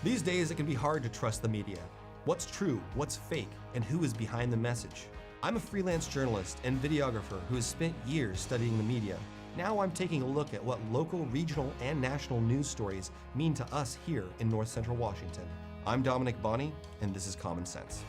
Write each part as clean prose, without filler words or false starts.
These days, it can be hard to trust the media. What's true, what's fake, and who is behind the message? I'm a freelance journalist and videographer who has spent years studying the media. Now I'm taking a look at what local, regional, and national news stories mean to us here in North Central Washington. I'm Dominick Bonny, and this is Common Sense.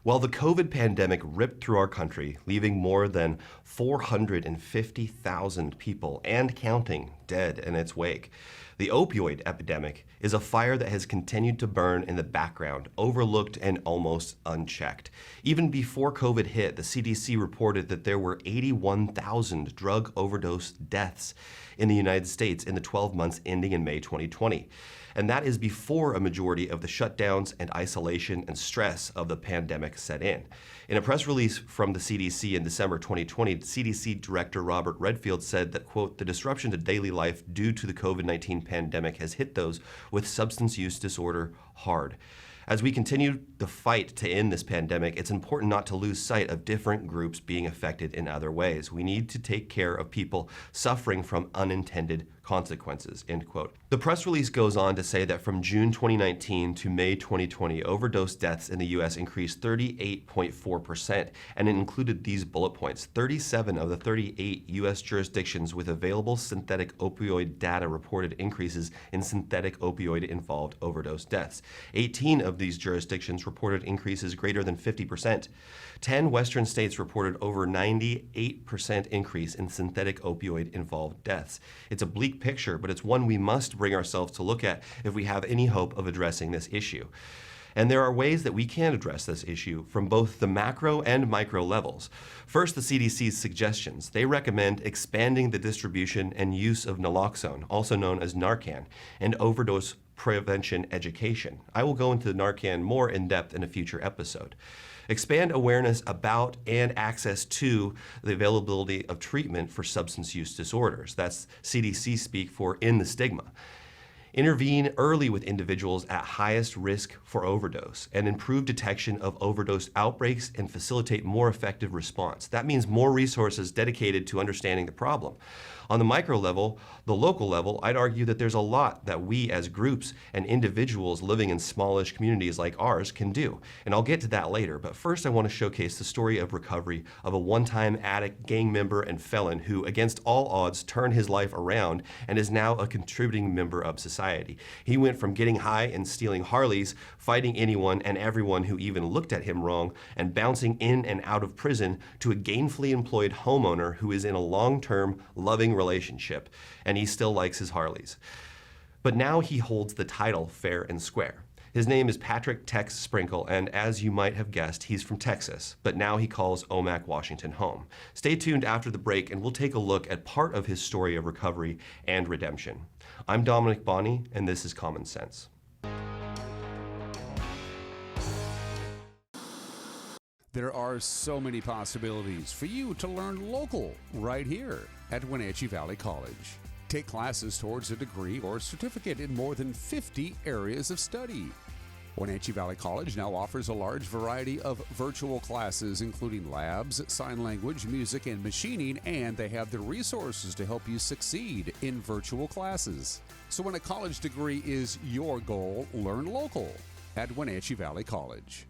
While the COVID pandemic ripped through our country, leaving more than 450,000 people and counting dead in its wake, the opioid epidemic is a fire that has continued to burn in the background, overlooked and almost unchecked. Even before COVID hit, the CDC reported that there were 81,000 drug overdose deaths in the United States in the 12 months ending in May 2020. And that is before a majority of the shutdowns and isolation and stress of the pandemic set in. In a press release from the CDC in December 2020, CDC Director Robert Redfield said that, quote, "The disruption to daily life due to the COVID-19 pandemic has hit those with substance use disorder hard. As we continue the fight to end this pandemic, it's important not to lose sight of different groups being affected in other ways. We need to take care of people suffering from unintended consequences," end quote. The press release goes on to say that from June 2019 to May 2020, overdose deaths in the U.S. increased 38.4%, and it included these bullet points. 37 of the 38 U.S. jurisdictions with available synthetic opioid data reported increases in synthetic opioid-involved overdose deaths. 18 of these jurisdictions reported increases greater than 50%. 10 Western states reported over 98% increase in synthetic opioid-involved deaths. It's a bleak picture, but it's one we must bring ourselves to look at if we have any hope of addressing this issue. And there are ways that we can address this issue from both the macro and micro levels. First, the CDC's suggestions. They recommend expanding the distribution and use of naloxone, also known as Narcan, and overdose prevention education. I will go into Narcan more in depth in a future episode. Expand awareness about and access to the availability of treatment for substance use disorders. That's CDC speak for end the stigma. Intervene early with individuals at highest risk for overdose and improve detection of overdose outbreaks and facilitate more effective response. That means more resources dedicated to understanding the problem. On the micro level, the local level, I'd argue that there's a lot that we as groups and individuals living in smallish communities like ours can do. And I'll get to that later, but first I want to showcase the story of recovery of a one-time addict, gang member, and felon who, against all odds, turned his life around and is now a contributing member of society. He went from getting high and stealing Harleys, fighting anyone and everyone who even looked at him wrong, and bouncing in and out of prison to a gainfully employed homeowner who is in a long-term, loving relationship, and he still likes his Harleys. But now he holds the title fair and square. His name is Patrick Tex Sprinkle, and as you might have guessed, he's from Texas, but now he calls Omak, Washington home. Stay tuned after the break, and we'll take a look at part of his story of recovery and redemption. I'm Dominick Bonny, and this is Common Sense. There are so many possibilities for you to learn local right here at Wenatchee Valley College. Take classes towards a degree or certificate in more than 50 areas of study. Wenatchee Valley College now offers a large variety of virtual classes, including labs, sign language, music, and machining, and they have the resources to help you succeed in virtual classes. So when a college degree is your goal, learn local at Wenatchee Valley College.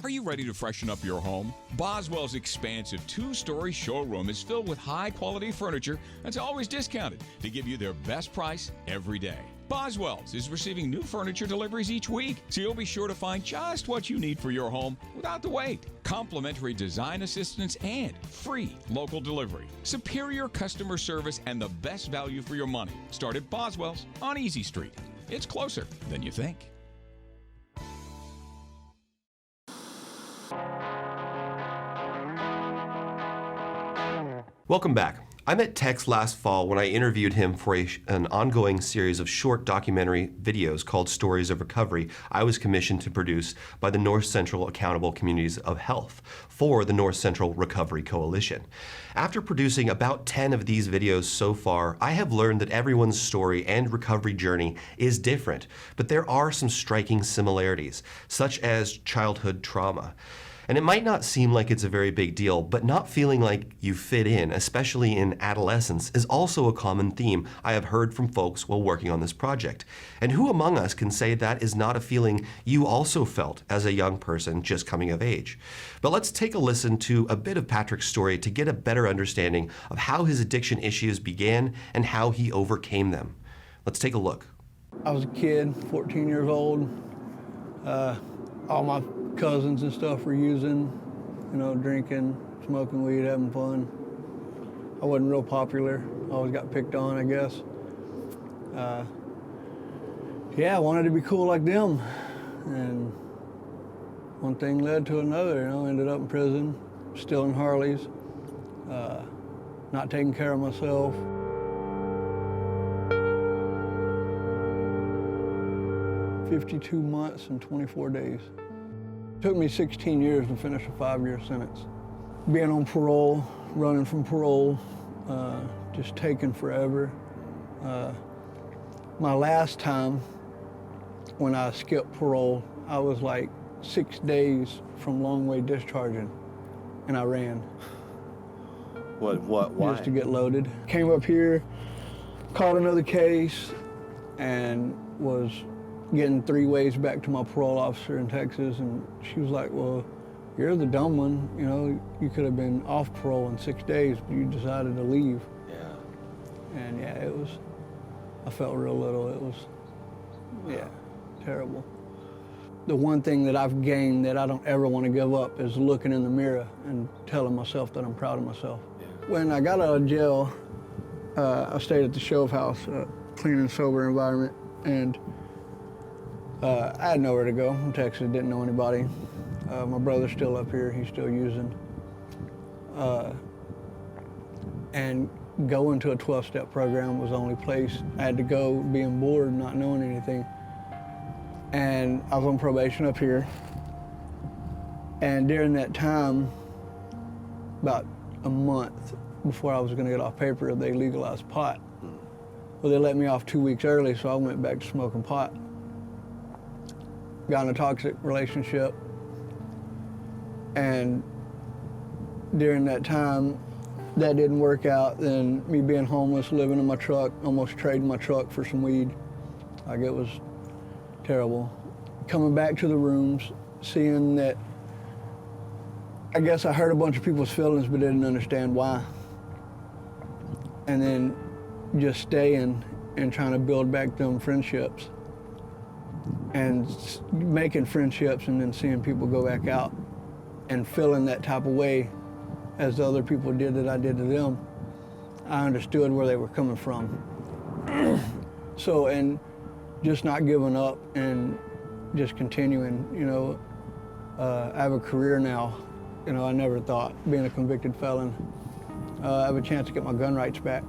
Are you ready to freshen up your home? Boswell's expansive two-story showroom is filled with high-quality furniture that's always discounted to give you their best price every day. Boswell's is receiving new furniture deliveries each week, so you'll be sure to find just what you need for your home without the wait. Complimentary design assistance and free local delivery. Superior customer service and the best value for your money. Start at Boswell's on Easy Street. It's closer than you think. Welcome back. I met Tex last fall when I interviewed him for an ongoing series of short documentary videos called Stories of Recovery I was commissioned to produce by the North Central Accountable Communities of Health for the North Central Recovery Coalition. After producing about 10 of these videos so far, I have learned that everyone's story and recovery journey is different, but there are some striking similarities, such as childhood trauma. And it might not seem like it's a very big deal, but not feeling like you fit in, especially in adolescence, is also a common theme I have heard from folks while working on this project. And who among us can say that is not a feeling you also felt as a young person just coming of age? But let's take a listen to a bit of Patrick's story to get a better understanding of how his addiction issues began and how he overcame them. Let's take a look. I was a kid, 14 years old. All my cousins and stuff were using, drinking, smoking weed, having fun. I wasn't real popular. I always got picked on, I guess. I wanted to be cool like them. And one thing led to another, ended up in prison, stealing Harleys, not taking care of myself. "52 months and 24 days. It took me 16 years to finish a 5-year sentence. Being on parole, running from parole, just taking forever. My last time when I skipped parole, I was like 6 days from long way discharging, and I ran. Why? Just to get loaded. Came up here, caught another case, and was getting 3 ways back to my parole officer in Texas, and she was like, "Well, you're the dumb one, you could have been off parole in 6 days, but you decided to leave." Yeah. And I felt real little. It was, terrible. The one thing that I've gained that I don't ever want to give up is looking in the mirror and telling myself that I'm proud of myself. Yeah. When I got out of jail, I stayed at the Shove House, a clean and sober environment, and I had nowhere to go in Texas, didn't know anybody. My brother's still up here, he's still using. And going to a 12-step program was the only place I had to go, being bored, not knowing anything. And I was on probation up here. And during that time, about a month before I was gonna get off paper, they legalized pot. Well, they let me off 2 weeks early, so I went back to smoking pot. Got in a toxic relationship, and during that time, that didn't work out. Then me being homeless, living in my truck, almost trading my truck for some weed. Like, it was terrible. Coming back to the rooms, seeing that, I guess I hurt a bunch of people's feelings, but didn't understand why. And then just staying and trying to build back them friendships. And making friendships and then seeing people go back out and feeling that type of way as the other people did that I did to them, I understood where they were coming from. So, and just not giving up and just continuing, I have a career now. I never thought, being a convicted felon, I have a chance to get my gun rights back.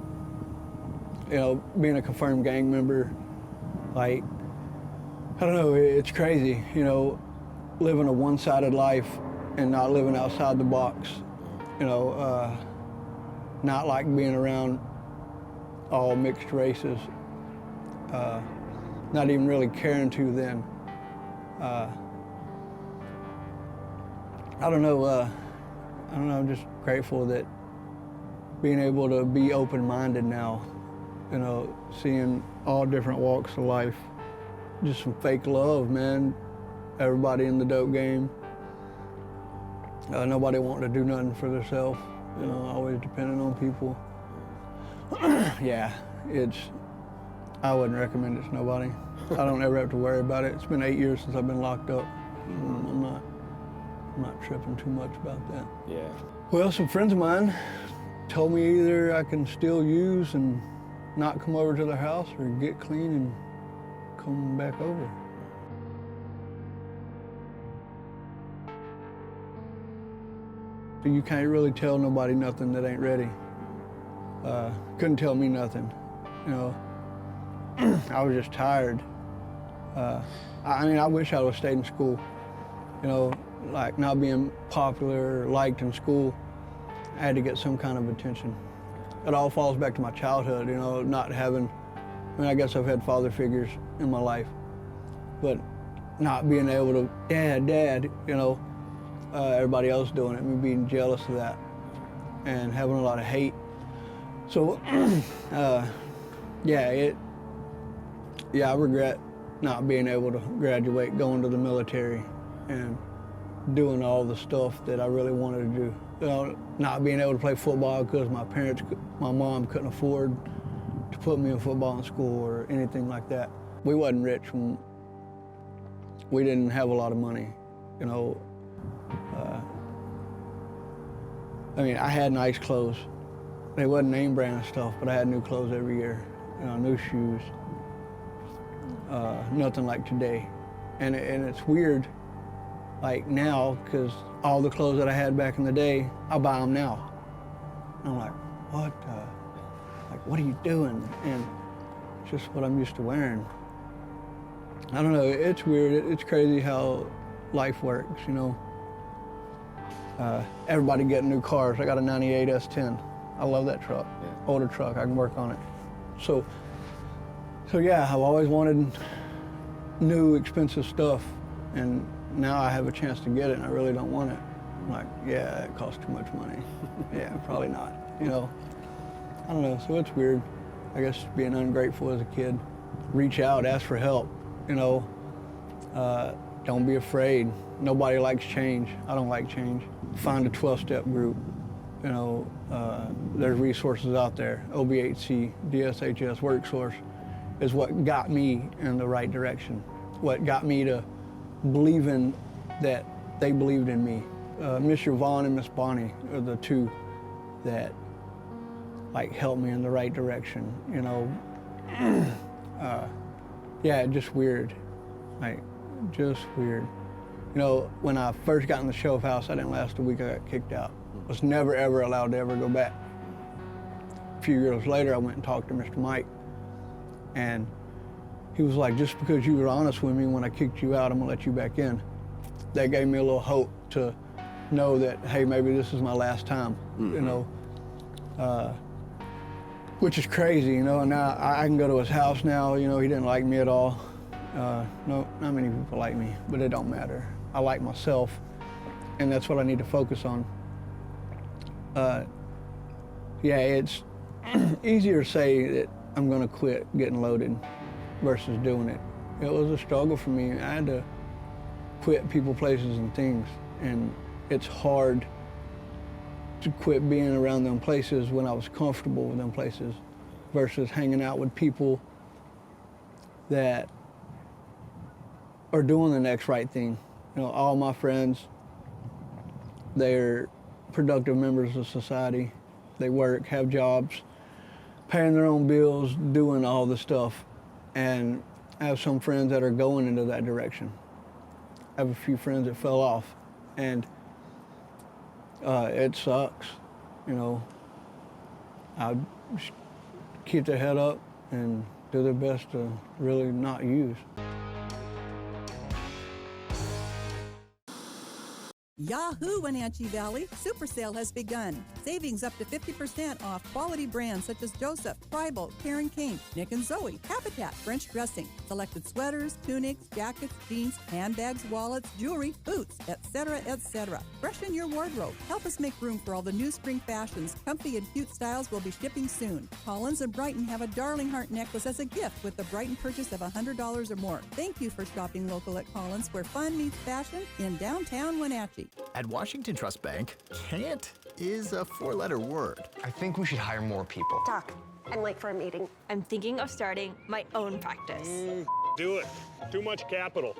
Being a confirmed gang member, like, I don't know, it's crazy, living a one-sided life and not living outside the box, not like being around all mixed races, not even really caring to then. I don't know, I'm just grateful that being able to be open-minded now, seeing all different walks of life. Just some fake love, man. Everybody in the dope game. Nobody wanting to do nothing for themselves. Always depending on people. I wouldn't recommend it to nobody. I don't ever have to worry about it. It's been 8 years since I've been locked up. I'm not tripping too much about that. Yeah. Well, some friends of mine told me either I can still use and not come over to their house, or get clean and come back over. You can't really tell nobody nothing that ain't ready. couldn't tell me nothing, you know. I was just tired. I mean, I wish I would have stayed in school, you know, like not being popular or liked in school. I had to get some kind of attention. It all falls back to my childhood, you know, not having, I mean, I guess I've had father figures in my life, but not being able to, dad, you know, everybody else doing it, me being jealous of that and having a lot of hate. So, I regret not being able to graduate, going to the military and doing all the stuff that I really wanted to do. You know, not being able to play football because my mom couldn't afford to put me in football in school or anything like that. We wasn't rich. We didn't have a lot of money, you know. I mean, I had nice clothes. They wasn't name brand stuff, but I had new clothes every year, you know, new shoes. Nothing like today. And it's weird, like now, because all the clothes that I had back in the day, I buy them now. And I'm like, what? Like, what are you doing? And it's just what I'm used to wearing. I don't know, it's weird. It's crazy how life works, you know. Everybody getting new cars. I got a 98 S10. I love that truck. Yeah. Older truck, I can work on it. So yeah, I've always wanted new, expensive stuff, and now I have a chance to get it, and I really don't want it. I'm like, yeah, it costs too much money. Yeah, probably not, you know. I don't know, so it's weird. I guess being ungrateful as a kid. Reach out, ask for help, you know. Don't be afraid. Nobody likes change. I don't like change. Find a 12-step group. You know, there's resources out there. OBHC, DSHS, WorkSource is what got me in the right direction. What got me to believing that they believed in me. Mr. Vaughn and Miss Bonny are the two that like helped me in the right direction, you know. Yeah, just weird, like just weird. You know, when I first got in the show house, I didn't last a week, I got kicked out. Was never ever allowed to ever go back. A few years later, I went and talked to Mr. Mike, and he was like, just because you were honest with me when I kicked you out, I'm gonna let you back in. That gave me a little hope to know that, hey, maybe this is my last time, you know. Which is crazy, you know, and now I can go to his house now, you know, he didn't like me at all. No, not many people like me, but it don't matter. I like myself, and that's what I need to focus on. Yeah, it's easier to say that I'm gonna quit getting loaded versus doing it. It was a struggle for me. I had to quit people, places, and things, and it's hard to quit being around them places when I was comfortable with them places versus hanging out with people that are doing the next right thing. You know, all my friends, they're productive members of society. They work, have jobs, paying their own bills, doing all the stuff. And I have some friends that are going into that direction. I have a few friends that fell off, and it sucks, you know. I keep their head up and do their best to really not use. Yahoo, Wenatchee Valley! Super Sale has begun. Savings up to 50% off quality brands such as Joseph, Tribal, Karen Kane, Nick & Zoe, Habitat, French Dressing, selected sweaters, tunics, jackets, jeans, handbags, wallets, jewelry, boots, etc., etc. Freshen your wardrobe. Help us make room for all the new spring fashions. Comfy and cute styles will be shipping soon. Collins and Brighton have a Darling Heart necklace as a gift with the Brighton purchase of $100 or more. Thank you for shopping local at Collins, where fun meets fashion in downtown Wenatchee. At Washington Trust Bank, can't is a four-letter word. I think we should hire more people. Doc, I'm late for a meeting. I'm thinking of starting my own practice. Do it. Too much capital.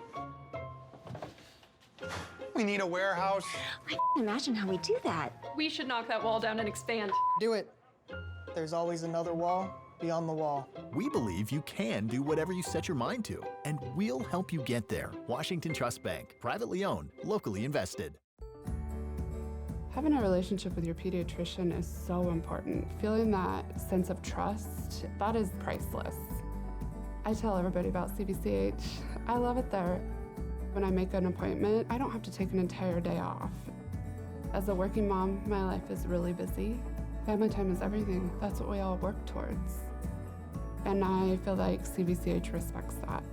We need a warehouse. I can't imagine how we do that. We should knock that wall down and expand. Do it. There's always another wall beyond the wall. We believe you can do whatever you set your mind to, and we'll help you get there. Washington Trust Bank, privately owned, locally invested. Having a relationship with your pediatrician is so important. Feeling that sense of trust, that is priceless. I tell everybody about CBCH. I love it there. When I make an appointment, I don't have to take an entire day off. As a working mom, my life is really busy. Family time is everything. That's what we all work towards. And I feel like CBCH respects that.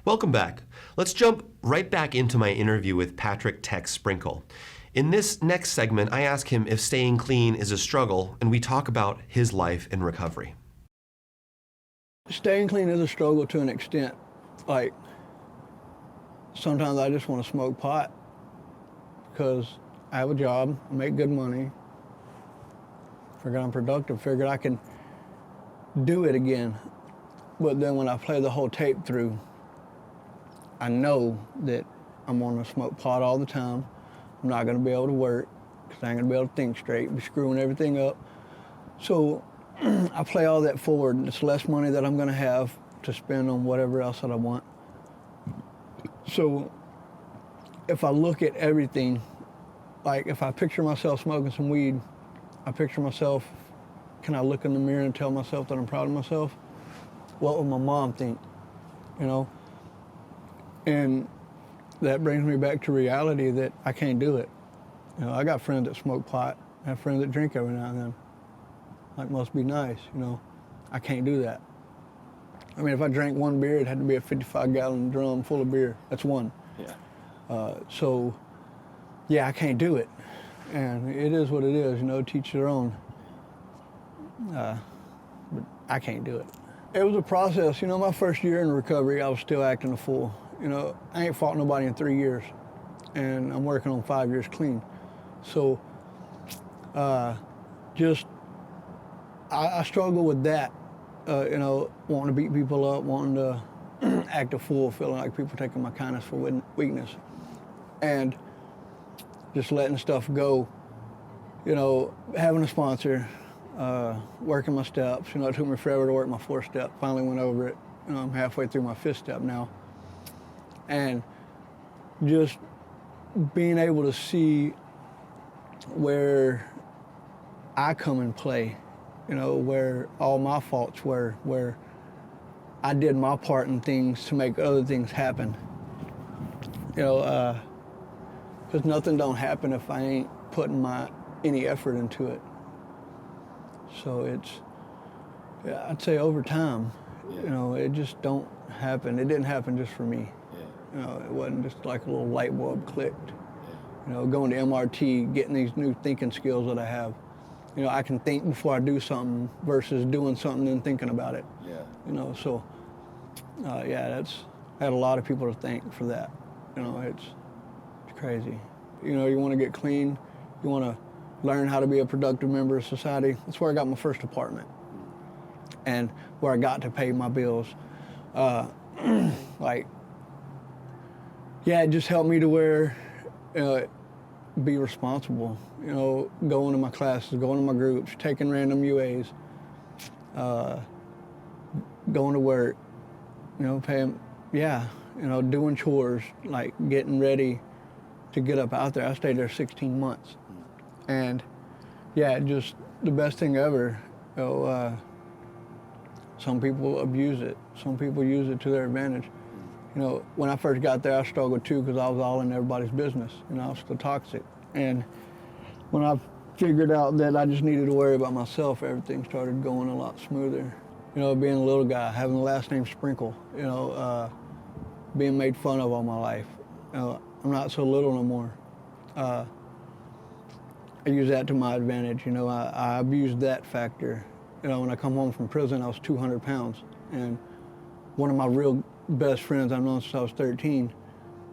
Welcome back. Let's jump right back into my interview with Patrick Tex Sprinkle. In this next segment, I ask him if staying clean is a struggle, and we talk about his life in recovery. Staying clean is a struggle to an extent. Like, sometimes I just want to smoke pot because I have a job, I make good money, figured I'm productive, figured I can do it again. But then when I play the whole tape through, I know that I'm gonna smoke pot all the time. I'm not gonna be able to work because I ain't gonna be able to think straight, be screwing everything up. So I play all that forward. It's less money that I'm gonna have to spend on whatever else that I want. So if I look at everything, like if I picture myself smoking some weed, I picture myself, can I look in the mirror and tell myself that I'm proud of myself? What would my mom think, you know? And that brings me back to reality that I can't do it. You know, I got friends that smoke pot. I have friends that drink every now and then. Like, must be nice, you know. I can't do that. I mean, if I drank one beer, it had to be a 55-gallon drum full of beer. That's one. Yeah. So, yeah, I can't do it. And it is what it is, you know, teach their own. But I can't do it. It was a process. You know, my first year in recovery, I was still acting a fool. You know, I ain't fought nobody in 3 years, and I'm working on 5 years clean. So, I struggle with that, you know, wanting to beat people up, wanting to act a fool, feeling like people taking my kindness for weakness, and just letting stuff go. You know, having a sponsor, working my steps. You know, it took me forever to work my 4th step. Finally went over it. You know, I'm halfway through my 5th step now. And just being able to see where I come in play, you know, where all my faults were, where I did my part in things to make other things happen. You know, because nothing don't happen if I ain't putting any effort into it. So it's, yeah, I'd say over time, you know, it just don't happen. It didn't happen just for me. You know, it wasn't just like a little light bulb clicked. You know, going to MRT, getting these new thinking skills that I have. You know, I can think before I do something versus doing something and thinking about it. Yeah. You know, so, yeah, I had a lot of people to thank for that. You know, it's crazy. You know, you want to get clean, you want to learn how to be a productive member of society. That's where I got my first apartment and where I got to pay my bills. Like, yeah, it just helped me to where, be responsible. You know, going to my classes, going to my groups, taking random UAs, going to work, you know, paying, yeah, you know, doing chores, like getting ready to get up out there. I stayed there 16 months. And yeah, just the best thing ever. You know, some people abuse it. Some people use it to their advantage. You know, when I first got there, I struggled too because I was all in everybody's business. You know, I was still toxic. And when I figured out that I just needed to worry about myself, everything started going a lot smoother. You know, being a little guy, having the last name Sprinkle, you know, being made fun of all my life. You know, I'm not so little no more. I use that to my advantage. You know, I abused that factor. You know, when I come home from prison, I was 200 pounds. And one of my real best friends I've known since I was 13,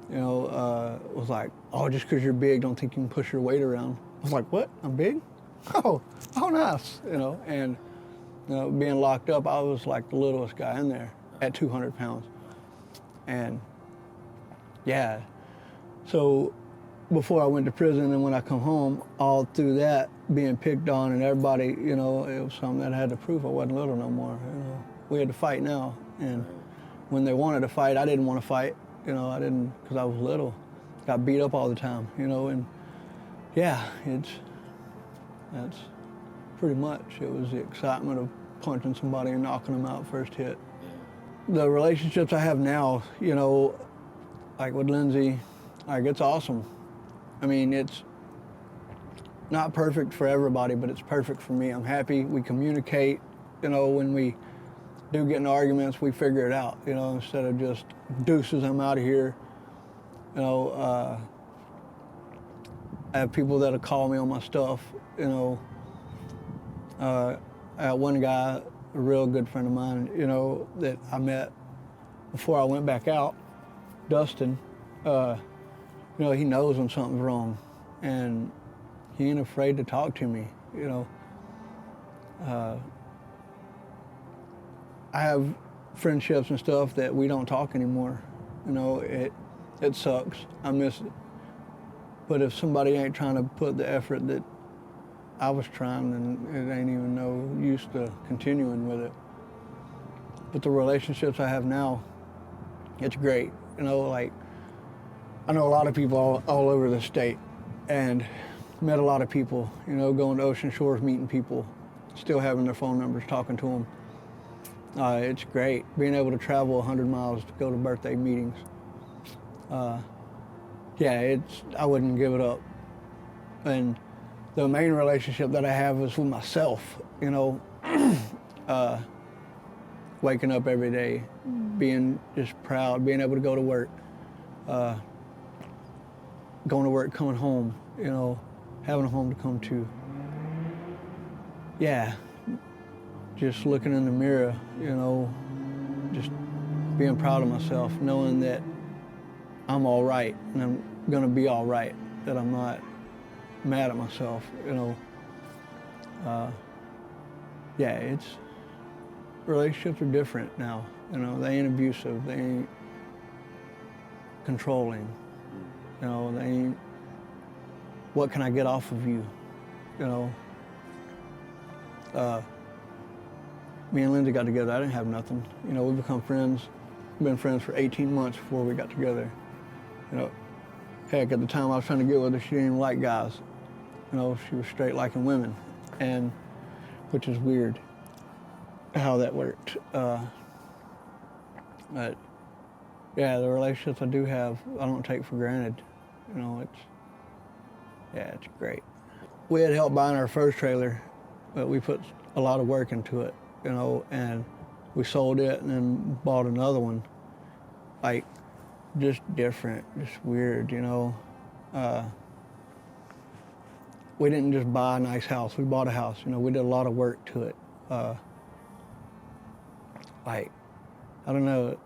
you know, was like, oh, just because you're big, don't think you can push your weight around. I was like, what? I'm big? Oh, nice. You know, and you know, being locked up, I was like the littlest guy in there at 200 pounds. And yeah, so before I went to prison and when I come home, all through that, being picked on and everybody, you know, it was something that I had to prove I wasn't little no more, you know. We had to fight now, and when they wanted to fight, I didn't want to fight, you know, I didn't, because I was little. Got beat up all the time, you know, and yeah, that's pretty much, it was the excitement of punching somebody and knocking them out first hit. The relationships I have now, you know, like with Lindsay, like it's awesome. I mean, it's not perfect for everybody, but it's perfect for me. I'm happy, we communicate, you know, when we do get in arguments, we figure it out, you know, instead of just deuces, I'm out of here. You know, I have people that'll call me on my stuff, you know. I had one guy, a real good friend of mine, you know, that I met before I went back out, Dustin. You know, he knows when something's wrong, and he ain't afraid to talk to me, you know. I have friendships and stuff that we don't talk anymore. You know, it sucks. I miss it. But if somebody ain't trying to put the effort that I was trying, then it ain't even no use to continuing with it. But the relationships I have now, it's great. You know, like, I know a lot of people all over the state and met a lot of people, you know, going to Ocean Shores, meeting people, still having their phone numbers, talking to them. It's great, being able to travel 100 miles to go to birthday meetings. Yeah, I wouldn't give it up. And the main relationship that I have is with myself, you know, waking up every day, being just proud, being able to go to work, going to work, coming home, you know, having a home to come to. Yeah, just looking in the mirror, you know, just being proud of myself, knowing that I'm all right and I'm gonna be all right, that I'm not mad at myself, you know. Yeah, relationships are different now, you know, they ain't abusive, they ain't controlling, you know, they ain't, what can I get off of you, you know. Me and Lindsay got together, I didn't have nothing, you know, we become friends, been friends for 18 months before we got together, you know. Heck, at the time I was trying to get with her, she didn't even like guys. You know, she was straight liking women, and which is weird how that worked. But yeah, the relationships I do have, I don't take for granted. You know, it's great. We had help buying our first trailer, but we put a lot of work into it, you know, and we sold it and then bought another one. Like, just different, just weird, you know. We didn't just buy a nice house, we bought a house, you know, we did a lot of work to it. Like, I don't know,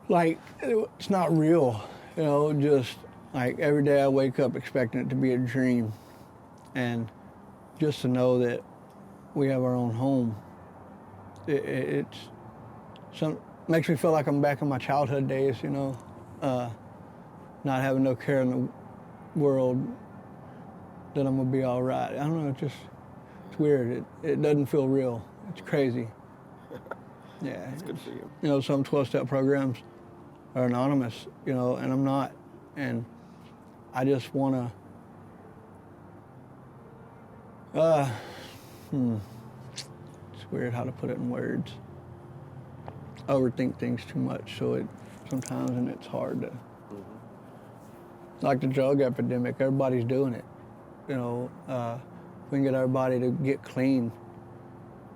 like, it's not real, you know, just like every day I wake up expecting it to be a dream, and just to know that we have our own home, makes me feel like I'm back in my childhood days, you know, not having no care in the world, that I'm gonna be all right. I don't know, it's weird. It doesn't feel real. It's crazy. Yeah. It's good for you. You know, some 12-step programs are anonymous, you know, and I'm not. And I just wanna, it's weird how to put it in words. I overthink things too much, so sometimes, and it's hard to, like the drug epidemic, everybody's doing it. You know, we can get everybody to get clean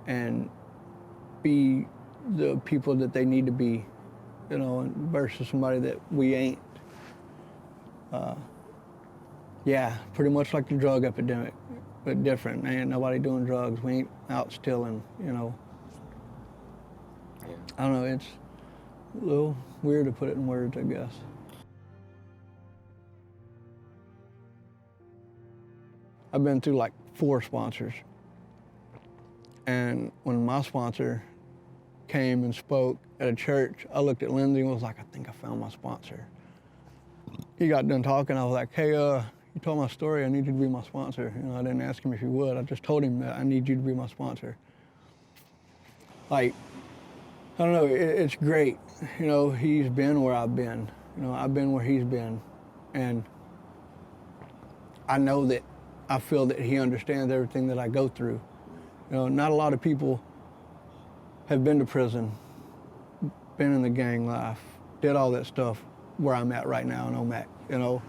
and be the people that they need to be, you know, versus somebody that we ain't. Yeah, pretty much like the drug epidemic, but different. Ain't nobody doing drugs. We ain't out stealing, you know. I don't know, it's a little weird to put it in words, I guess. I've been through like 4 sponsors. And when my sponsor came and spoke at a church, I looked at Lindsay and was like, I think I found my sponsor. he got done talking. I was like, hey, you told my story. I need you to be my sponsor. You know, I didn't ask him if he would. I just told him that I need you to be my sponsor. Like, I don't know, it's great. You know, he's been where I've been. You know, I've been where he's been. And I know that, I feel that he understands everything that I go through. You know, not a lot of people have been to prison, been in the gang life, did all that stuff where I'm at right now in OMAC, you know.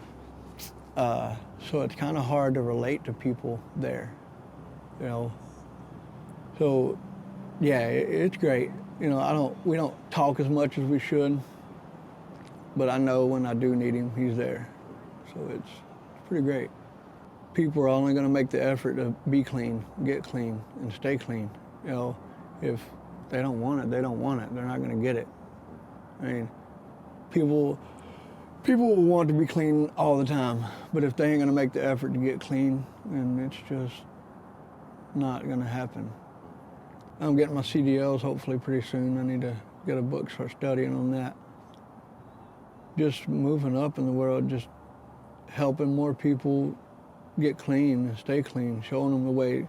So it's kind of hard to relate to people there, you know. So, yeah, it's great. You know, we don't talk as much as we should, but I know when I do need him, he's there. So it's pretty great. People are only going to make the effort to be clean, get clean, and stay clean. You know, if they don't want it, they don't want it. They're not going to get it. I mean, people will want to be clean all the time, but if they ain't going to make the effort to get clean, then it's just not going to happen. I'm getting my CDLs hopefully pretty soon. I need to get a book, start studying on that. Just moving up in the world, just helping more people get clean and stay clean, showing them the way,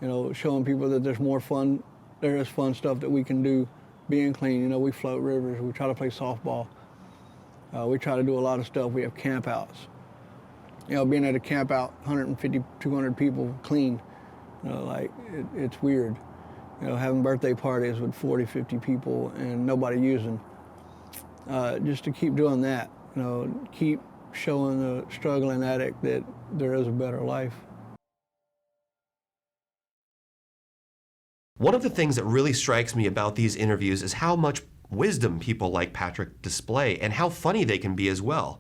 you know, showing people that there is fun stuff that we can do being clean. You know, we float rivers, we try to play softball. We try to do a lot of stuff. We have camp outs. You know, being at a camp out, 150, 200 people clean, you know, like, it's weird. You know, having birthday parties with 40, 50 people and nobody using. Just to keep doing that, you know, keep showing the struggling addict that there is a better life. One of the things that really strikes me about these interviews is how much wisdom people like Patrick display and how funny they can be as well.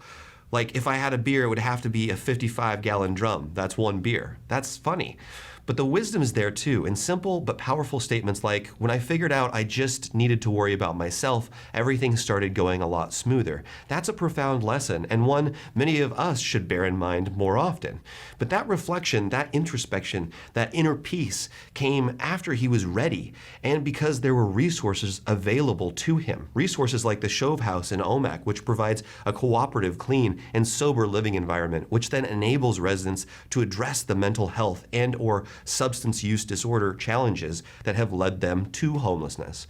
Like, if I had a beer, it would have to be a 55-gallon drum. That's one beer. That's funny. But the wisdom is there too, in simple but powerful statements like, when I figured out I just needed to worry about myself, everything started going a lot smoother. That's a profound lesson, and one many of us should bear in mind more often. But that reflection, that introspection, that inner peace came after he was ready, and because there were resources available to him. Resources like the Shove House in OMAC, which provides a cooperative, clean, and sober living environment, which then enables residents to address the mental health and or substance use disorder challenges that have led them to homelessness.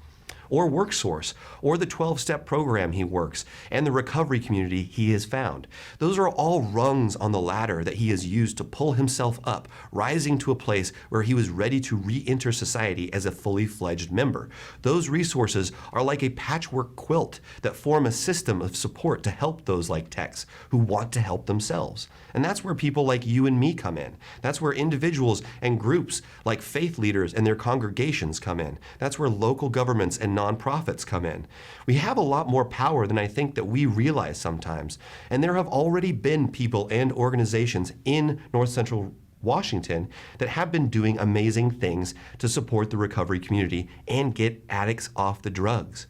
Or WorkSource, or the 12-step program he works, and the recovery community he has found. Those are all rungs on the ladder that he has used to pull himself up, rising to a place where he was ready to re-enter society as a fully fledged member. Those resources are like a patchwork quilt that form a system of support to help those like Tex who want to help themselves. And that's where people like you and me come in. That's where individuals and groups like faith leaders and their congregations come in. That's where local governments and nonprofits come in. We have a lot more power than I think that we realize sometimes. And there have already been people and organizations in North Central Washington that have been doing amazing things to support the recovery community and get addicts off the drugs.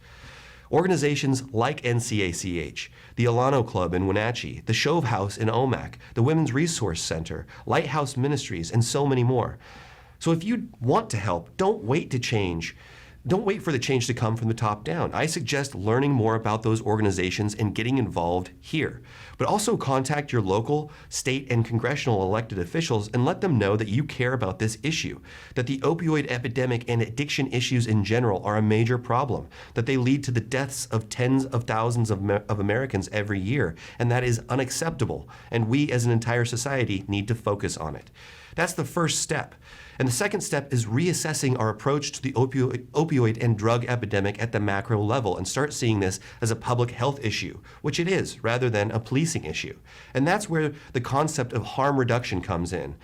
Organizations like NCACH, the Alano Club in Wenatchee, the Shove House in OMAC, the Women's Resource Center, Lighthouse Ministries, and so many more. So if you want to help, don't wait to change. Don't wait for the change to come from the top down. I suggest learning more about those organizations and getting involved here. But also contact your local, state, and congressional elected officials and let them know that you care about this issue, that the opioid epidemic and addiction issues in general are a major problem, that they lead to the deaths of tens of thousands of Americans every year, and that is unacceptable, and we as an entire society need to focus on it. That's the first step. And the second step is reassessing our approach to the opioid and drug epidemic at the macro level and start seeing this as a public health issue, which it is, rather than a policing issue. And that's where the concept of harm reduction comes in.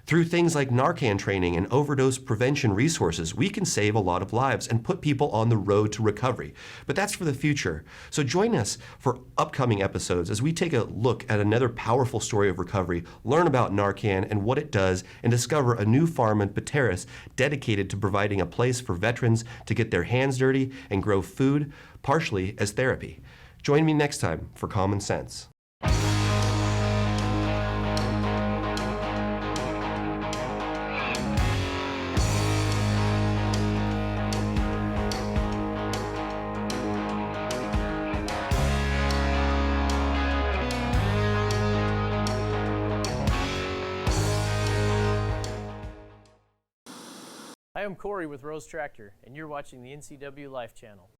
Through things like Narcan training and overdose prevention resources, we can save a lot of lives and put people on the road to recovery. But that's for the future. So join us for upcoming episodes as we take a look at another powerful story of recovery, learn about Narcan and what it does, and discover a new farm in Pateros dedicated to providing a place for veterans to get their hands dirty and grow food, partially as therapy. Join me next time for Common Sense. Hi, I'm Corey with Rose Tractor, and you're watching the NCWLIFE channel.